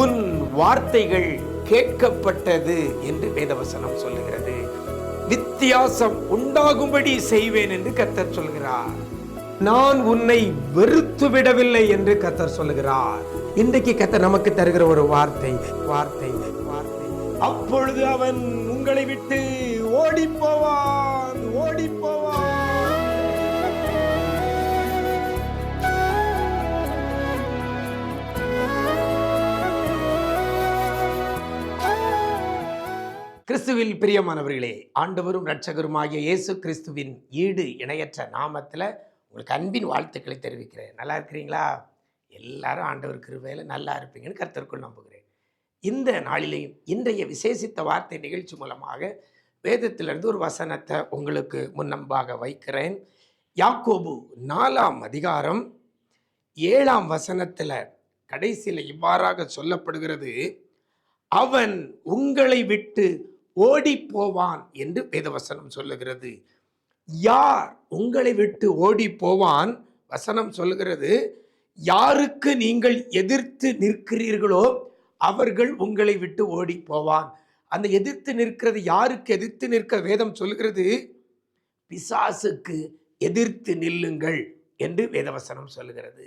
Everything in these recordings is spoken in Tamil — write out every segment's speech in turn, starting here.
உன் வார்த்தைகள் கேட்கப்பட்டது என்று வேதவசனம் சொல்லுகிறது. வித்தியாசம் உண்டாகும்படி செய்வேன் என்று கர்த்தர் சொல்கிறார். நான் உன்னை வெறுத்து விடவில்லை என்று கர்த்தர் சொல்லுகிறார். இன்றைக்கு கர்த்தர் நமக்கு தருகிற ஒரு வார்த்தை வார்த்தை வார்த்தை அப்பொழுது அவன் உங்களை விட்டு ஓடி போவான், ஓடி போவான். கிறிஸ்துவில் பிரியமானவர்களே, ஆண்டவரும் இரட்சகருமாகிய இயேசு கிறிஸ்துவின் ஈடு இணையற்ற நாமத்தில் உங்களுக்கு அன்பின் வாழ்த்துக்களை தெரிவிக்கிறேன். நல்லா இருக்கிறீங்களா? எல்லாரும் ஆண்டவர் கிருபையில நல்லா இருப்பீங்கன்னு கர்த்தருக்குள் நம்புகிறேன். இந்த நாளிலேயும் இன்றைய விசேஷித்த வார்த்தை நிகழ்ச்சி மூலமாக வேதத்திலிருந்து ஒரு வசனத்தை உங்களுக்கு முன்னம்பாக வைக்கிறேன். யாக்கோபு 4ஆம் அதிகாரம் 7ஆம் வசனத்தில் கடைசியில் இவ்வாறாக சொல்லப்படுகிறது, அவன் உங்களை விட்டு ஓடி போவான் என்று வேதவசனம் சொல்லுகிறது. யார் உங்களை விட்டு ஓடி போவான்? வசனம் சொல்லுகிறது, யாருக்கு நீங்கள் எதிர்த்து நிற்கிறீர்களோ அவர்கள் உங்களை விட்டு ஓடி போவான். அந்த எதிர்த்து நிற்கிறது யாருக்கு எதிர்த்து நிற்க வேதம் சொல்லுகிறது? பிசாசுக்கு எதிர்த்து நில்லுங்கள் என்று வேதவசனம் சொல்லுகிறது.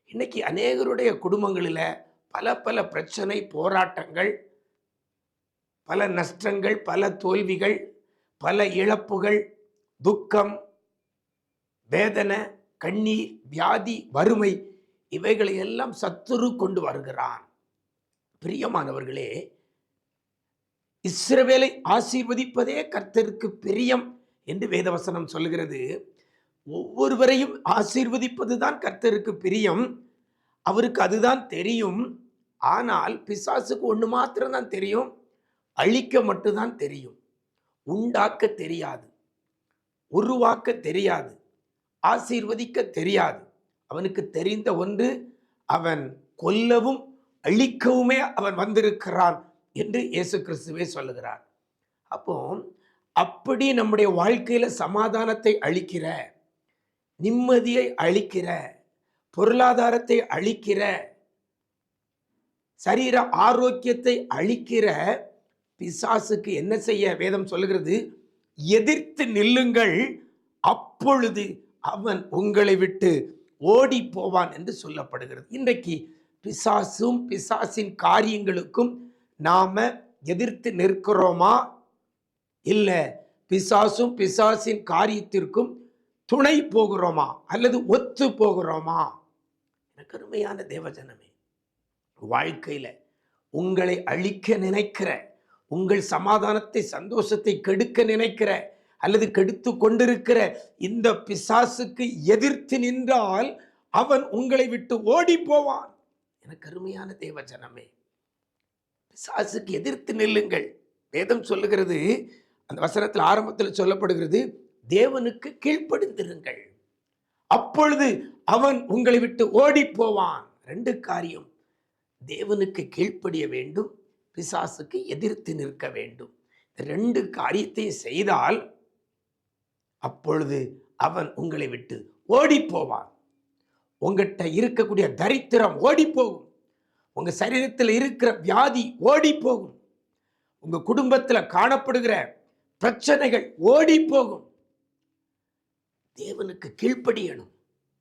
இன்னைக்கு அநேகருடைய குடும்பங்களில் பல பிரச்சனை, போராட்டங்கள், பல நஷ்டங்கள், பல தோல்விகள், பல இழப்புகள், துக்கம், வேதனை, கண்ணீர், வியாதி, வறுமை, இவைகளை எல்லாம் சத்துரு கொண்டு வருகிறான். பிரியமானவர்களே, இஸ்ரவேலை ஆசீர்வதிப்பதே கர்த்தருக்கு பிரியம் என்று வேதவசனம் சொல்கிறது. ஒவ்வொருவரையும் ஆசீர்வதிப்பதுதான் கர்த்தருக்கு பிரியம். அவருக்கு அதுதான் தெரியும். ஆனால் பிசாசுக்கு ஒன்று மாத்திரம்தான் தெரியும், அழிக்க மட்டும்தான் தெரியும். உண்டாக்க தெரியாது, உருவாக்க தெரியாது, ஆசீர்வதிக்க தெரியாது. அவனுக்கு தெரிந்த ஒன்று, அவன் கொல்லவும் அழிக்கவுமே அவன் வந்திருக்கிறான் என்று இயேசு கிறிஸ்துவே சொல்லுகிறார். அப்போ அப்படி நம்முடைய வாழ்க்கையில சமாதானத்தை அழிக்கிற, நிம்மதியை அழிக்கிற, பொருளாதாரத்தை அழிக்கிற, சரீர ஆரோக்கியத்தை அழிக்கிற பிசாசுக்கு என்ன செய்ய வேதம் சொல்லுகிறது? எதிர்த்து நில்லுங்கள், அப்பொழுது அவன் உங்களை விட்டு ஓடி போவான் என்று சொல்லப்படுகிறது. இன்றைக்கு பிசாசும் பிசாசின் காரியங்களுக்கும் நாம எதிர்த்து நிற்கிறோமா? இல்ல பிசாசும் பிசாசின் காரியத்திற்கும் துணை போகிறோமா அல்லது ஒத்து போகிறோமா? எனக்கு அருமையான தேவஜனமே, வாழ்க்கையில உங்களை அழிக்க நினைக்கிற, உங்கள் சமாதானத்தை, சந்தோஷத்தை கெடுக்க நினைக்கிற அல்லது கெடுத்து கொண்டிருக்கிற இந்த பிசாசுக்கு எதிர்த்து நின்றால் அவன் உங்களை விட்டு ஓடி போவான். எனக்கு அருமையான தேவஜனமே, பிசாசுக்கு எதிர்த்து நில்லுங்கள். வேதம் சொல்லுகிறது, அந்த வசனத்தில் ஆரம்பத்தில் சொல்லப்படுகிறது, தேவனுக்கு கீழ்ப்படிந்திருங்கள், அப்பொழுது அவன் உங்களை விட்டு ஓடி போவான். ரெண்டு காரியம், தேவனுக்கு கீழ்ப்படிய வேண்டும், பிசாசுக்கு எதிர்த்து நிற்க வேண்டும். ரெண்டு காரியத்தை செய்தால் அப்பொழுது அவன் உங்களை விட்டு ஓடி போவான். உங்கள்கிட்ட இருக்கக்கூடிய தரித்திரம் ஓடி போகும், உங்க சரீரத்தில் இருக்கிற வியாதி ஓடி போகும், உங்க குடும்பத்தில் காணப்படுகிற பிரச்சனைகள் ஓடி போகும். தேவனுக்கு கீழ்ப்படியணும்.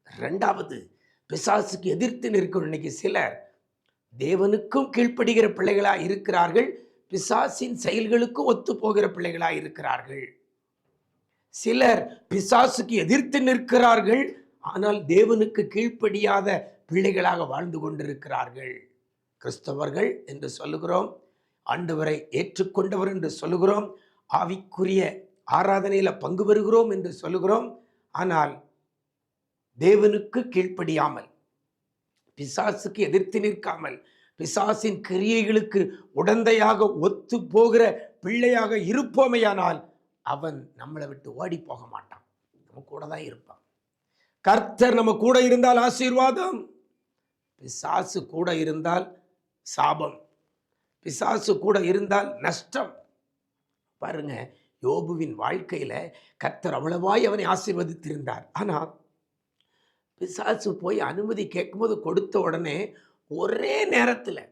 ரெண்டாவது, பிசாசுக்கு எதிர்த்து நிற்கணும். இன்னைக்கு சிலர் தேவனுக்கும் கீழ்ப்படுகிற பிள்ளைகளா இருக்கிறார்கள், பிசாசின் செயல்களுக்கும் ஒத்து போகிற பிள்ளைகளா இருக்கிறார்கள். சிலர் பிசாசுக்கு எதிர்த்து நிற்கிறார்கள், ஆனால் தேவனுக்கு கீழ்ப்படியாத பிள்ளைகளாக வாழ்ந்து கொண்டிருக்கிறார்கள். கிறிஸ்தவர்கள் என்று சொல்லுகிறோம், ஆண்டவரை ஏற்றுக்கொண்டவர் என்று சொல்லுகிறோம், ஆவிக்குரிய ஆராதனையில பங்கு பெறுகிறோம் என்று சொல்லுகிறோம். ஆனால் தேவனுக்கு கீழ்ப்படியாமல், பிசாசுக்கு எதிர்த்து நிற்காமல், பிசாசின் கிரியைகளுக்கு உடந்தையாக ஒத்து போகிற பிள்ளையாக இருப்போமையானால் அவன் நம்மளை விட்டு ஓடி போக மாட்டான், நம்ம கூட தான் இருப்பான். கர்த்தர் நம்ம கூட இருந்தால் ஆசீர்வாதம், பிசாசு கூட இருந்தால் சாபம். பிசாசு கூட இருந்தால் நஷ்டம். பாருங்க, யோபுவின் வாழ்க்கையில கர்த்தர் அவ்வளவாய் அவனை ஆசீர்வதித்திருந்தார். ஆனால் பிசாசு போய் அனுமதி கேட்கும்போது கொடுத்த உடனே ஒரே நேரத்தில்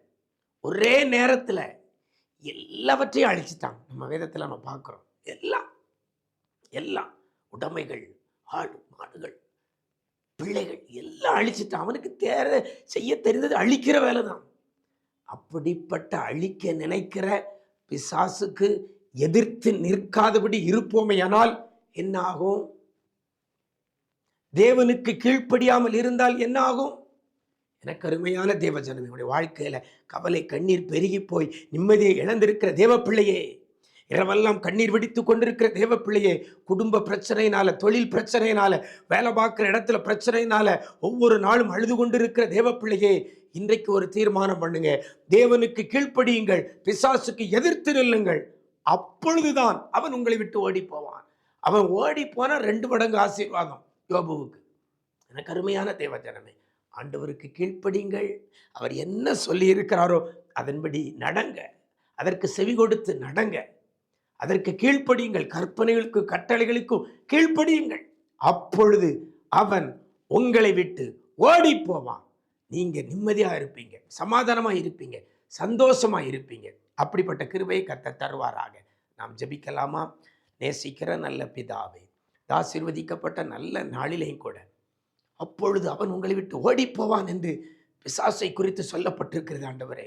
எல்லாவற்றையும் அழிச்சிட்டான். நம்ம வேதத்தில் நம்ம பார்க்குறோம். எல்லாம் உடைமைகள், ஆடு மாடுகள், பிள்ளைகள் எல்லாம் அழிச்சிட்டான். அவனுக்கு செய்ய தெரிந்தது அழிக்கிற வேலை தான். அப்படிப்பட்ட அழிக்க நினைக்கிற பிசாசுக்கு எதிர்த்து நிற்காதபடி இருப்போமையானால் என்ன ஆகும்? தேவனுக்கு கீழ்ப்படியாமல் இருந்தால் என்ன ஆகும்? எனக்கு அருமையான தேவ ஜனமே, உடைய வாழ்க்கையில கவலை கண்ணீர் பெருகி போய் நிம்மதியை இழந்திருக்கிற தேவ பிள்ளையே, இரவெல்லாம் கண்ணீர் வெடித்துக் கொண்டிருக்கிற தேவ பிள்ளையே, குடும்ப பிரச்சனையினால, தொழில் பிரச்சனையினால, வேலை பார்க்கிற இடத்துல பிரச்சனையினால ஒவ்வொரு நாளும் அழுது கொண்டிருக்கிற தேவ பிள்ளையே, இன்றைக்கு ஒரு தீர்மானம் பண்ணுங்க. தேவனுக்கு கீழ்ப்படியுங்கள், பிசாசுக்கு எதிர்த்து நில்லுங்கள். அப்பொழுதுதான் அவன் உங்களை விட்டு ஓடி போவான். அவன் ஓடி போனா 2 மடங்கு ஆசீர்வாதம் யோபுவுக்கு. எனக்கு அருமையான தேவ ஜனமே, ஆண்டவருக்கு கீழ்ப்படியுங்கள். அவர் என்ன சொல்லி இருக்கிறாரோ அதன்படி நடங்க. அதற்கு செவி கொடுத்து நடங்க. அதற்கு கீழ்ப்படியுங்கள். கற்பனைகளுக்கும் கட்டளைகளுக்கும் கீழ்ப்படியுங்கள். அப்பொழுது அவன் உங்களை விட்டு ஓடி போவான். நீங்க நிம்மதியா இருப்பீங்க, சமாதானமா இருப்பீங்க, சந்தோஷமா இருப்பீங்க. அப்படிப்பட்ட கிருபையை கர்த்தர் தருவாராக. நாம் ஜெபிக்கலாமா? நேசிக்கிற நல்ல பிதாவே, ஆசீர்வதிக்கப்பட்ட நல்ல நாளிலேயும் கூட அப்பொழுது அவன் உங்களை விட்டு ஓடி போவான் என்று பிசாசை குறித்து சொல்லப்பட்டிருக்கிறது. ஆண்டவரே,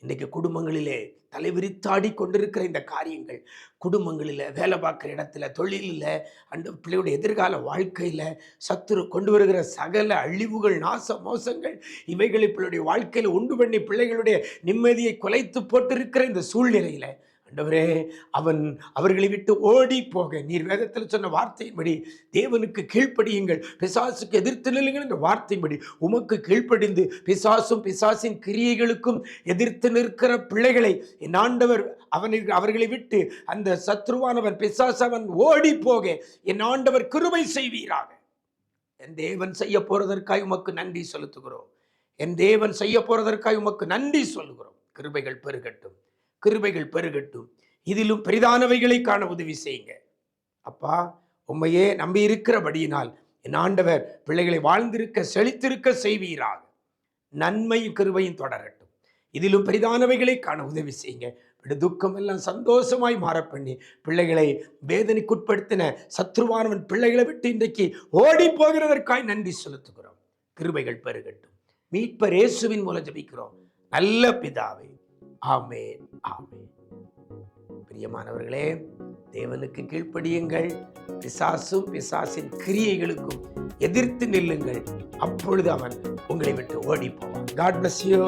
இன்றைக்கு குடும்பங்களிலே தலைவிரித்தாடி கொண்டிருக்கிற இந்த காரியங்கள், குடும்பங்களில், வேலை பார்க்குற இடத்துல, தொழிலில், அந்த பிள்ளையுடைய எதிர்கால வாழ்க்கையில் சத்துரு கொண்டு வருகிற சகல அழிவுகள், நாச மோசங்கள், இவைகளை பிள்ளையுடைய வாழ்க்கையில் உண்டு பண்ணி பிள்ளைகளுடைய நிம்மதியை குலைத்து போட்டிருக்கிற இந்த சூழ்நிலையில் ஆண்டவரே, அவர்களை விட்டு ஓடி போக நீர் வேதத்தில் சொன்ன வார்த்தையின்படி தேவனுக்கு கீழ்ப்படியுங்கள், பிசாசுக்கு எதிர்த்து நில்லுங்கள் என்ற வார்த்தையின்படி உமக்கு கீழ்ப்படிந்து பிசாசும் பிசாசின் கிரியைகளுக்கும் எதிர்த்து நிற்கிற பிள்ளைகளை என் ஆண்டவர் அவர்களை விட்டு அந்த சத்ருவானவன் பிசாசவன் ஓடி போக என் ஆண்டவர் கிருபை செய்வீராக. என் தேவன் செய்ய போறதற்காய் உமக்கு நன்றி செலுத்துகிறோம். என் தேவன் செய்ய போறதற்காய் உமக்கு நன்றி சொல்லுகிறோம். கிருபைகள் பெருகட்டும், கிருபைகள் பெருகட்டும். இதிலும் பெரிதானவைகளை காண உதவி செய்யுங்க அப்பா. உம்மையே நம்பி இருக்கிறபடியினால் என் ஆண்டவர் பிள்ளைகளை வாழ்ந்திருக்க செழித்திருக்க செய்வீராக. நன்மையும் கிருபையும் தொடரட்டும். இதிலும் பெரிதானவைகளை காண உதவி செய்யுங்க. துக்கம் எல்லாம் சந்தோஷமாய் மாற பண்ணி பிள்ளைகளை வேதனைக்குட்படுத்தின சத்ருவானவன் பிள்ளைகளை விட்டு இன்றைக்கு ஓடி போகிறதற்காய் நன்றி செலுத்துகிறோம். கிருபைகள் பெருகட்டும். மீட்பர் இயேசுவின் மூலம் ஜெபிக்கிறோம் நல்ல பிதாவே, ஆமென், ஆமென். பிரியமானவர்களே, தேவனுக்கு கீழ்ப்படியுங்கள், பிசாசும் பிசாசின் கிரியைகளுக்கும் எதிர்த்து நில்லுங்கள். அப்பொழுது அவன் உங்களை விட்டு ஓடி போவான். God bless you.